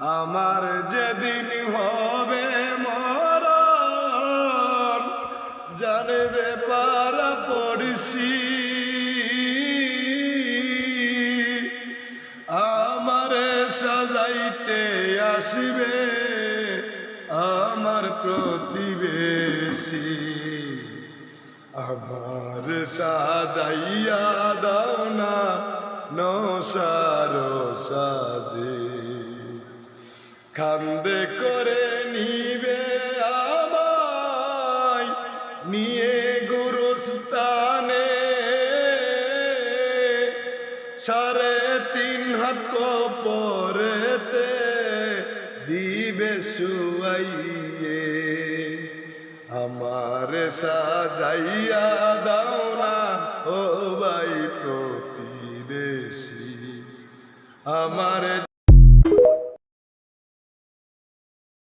আমার যেদিন হবে মরণ জানবে পারা পড়ছি আমারে সাজাইতে আসবে আমার প্রতিবেশী আমার সাজাইয়া দাও না নৌসার সাজে কান্দে করে নিবে আমায় নিয়ে গুরুস্থানে 3.5 হাত কবরেতে দিবে শুয়াইয়ে আমার সাজাইয়া দাও না ও ভাই প্রতিবেশী আমার